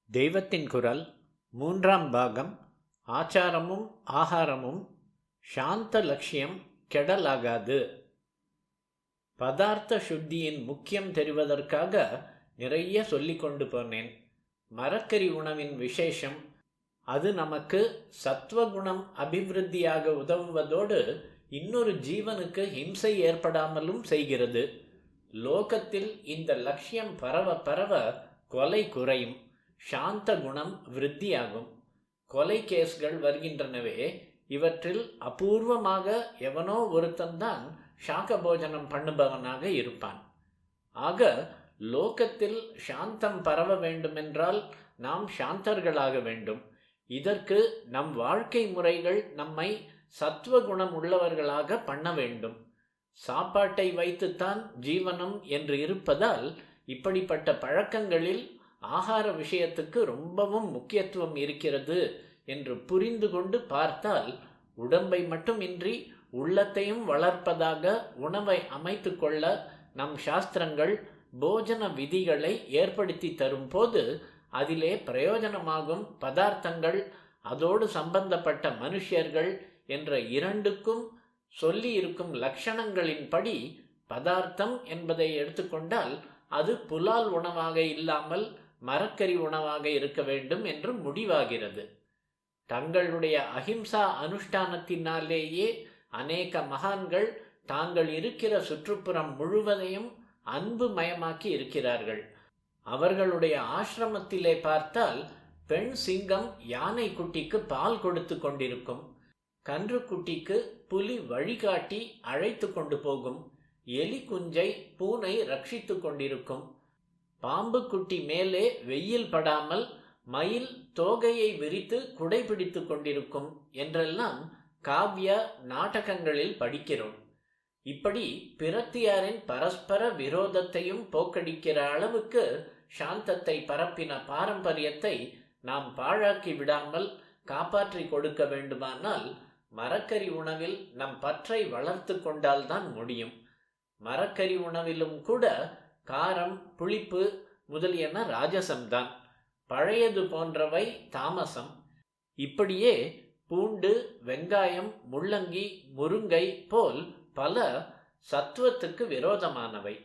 தெய்வத்தின் குரல் மூன்றாம் பாகம். ஆச்சாரமும் ஆகாரமும் சாந்த லட்சியம் கெடலாகாது. பதார்த்த சுத்தியின் முக்கியம் தெரிவதற்காக நிறைய சொல்லிக் கொண்டு போனேன். மரக்கறி உணவின் விசேஷம், அது நமக்கு சத்வகுணம் அபிவிருத்தியாக உதவுவதோடு இன்னொரு ஜீவனுக்கு ஹிம்சை ஏற்படாமலும் செய்கிறது. லோகத்தில் இந்த லட்சியம் பரவ பரவ கொலை குறையும், சாந்த குணம் விருத்தியாகும். கொலை கேஸ்கள் வருகின்றனவே, இவற்றில் அபூர்வமாக எவனோ ஒருத்தன்தான் சாக போஜனம் பண்ணுபவனாக இருப்பான். ஆக லோகத்தில் சாந்தம் பரவ வேண்டுமென்றால் நாம் சாந்தர்களாக வேண்டும். இதற்கு நம் வாழ்க்கை முறைகள் நம்மை சத்துவகுணம் உள்ளவர்களாக பண்ண வேண்டும். சாப்பாட்டை வைத்துத்தான் ஜீவனம் என்று இருப்பதால் இப்படிப்பட்ட பழக்கங்களில் ஆகார விஷயத்துக்கு ரொம்பவும் முக்கியத்துவம் இருக்கிறது என்று புரிந்து கொண்டு பார்த்தால், உடம்பை மட்டுமின்றி உள்ளத்தையும் வளர்ப்பதாக உணவை அமைத்து கொள்ள நம் சாஸ்திரங்கள் போஜன விதிகளை ஏற்படுத்தி தரும் போது அதிலே பிரயோஜனமாகும் பதார்த்தங்கள், அதோடு சம்பந்தப்பட்ட மனுஷர்கள் என்ற இரண்டுக்கும் சொல்லி இருக்கும் லட்சணங்களின்படி பதார்த்தம் என்பதை எடுத்துக்கொண்டால் அது புலால் உணவாக இல்லாமல் மரக்கறி உணவாக இருக்க வேண்டும் என்று முடிவாகிறது. தங்களுடைய அஹிம்சா அனுஷ்டானத்தினாலேயே அநேக மகான்கள் தாங்கள் இருக்கிற சுற்றுப்புறம் முழுவதையும் அன்பு மயமாக்கி இருக்கிறார்கள். அவர்களுடைய ஆசிரமத்திலே பார்த்தால் பெண் சிங்கம் யானை குட்டிக்கு பால் கொடுத்து கொண்டிருக்கும், கன்று குட்டிக்கு புலி வழிகாட்டி அழைத்து கொண்டு போகும், எலி குஞ்சை பூனை ரட்சித்து கொண்டிருக்கும், பாம்பு குட்டி மேலே வெயில் படாமல் மயில் தோகையை விரித்து குடைபிடித்து கொண்டிருக்கும் என்றெல்லாம் காவிய நாடகங்களில் படிக்கிறோம். இப்படி பிரத்தியாரின் பரஸ்பர விரோதத்தையும் போக்கடிக்கிற அளவுக்கு சாந்தத்தை பரப்பின பாரம்பரியத்தை நாம் பாழாக்கி விடாமல் காப்பாற்றி கொடுக்க வேண்டுமானால் மரக்கறி உணவில் நம் பற்றை வளர்த்து கொண்டால்தான் முடியும். மரக்கறி உணவிலும் கூட காரம், புளிப்பு முதலியன ராஜசம்தான், பழையது போன்றவை தாமசம். இப்படியே பூண்டு, வெங்காயம், முள்ளங்கி, முருங்கை போல் பல சத்துவத்துக்கு விரோதமானவை.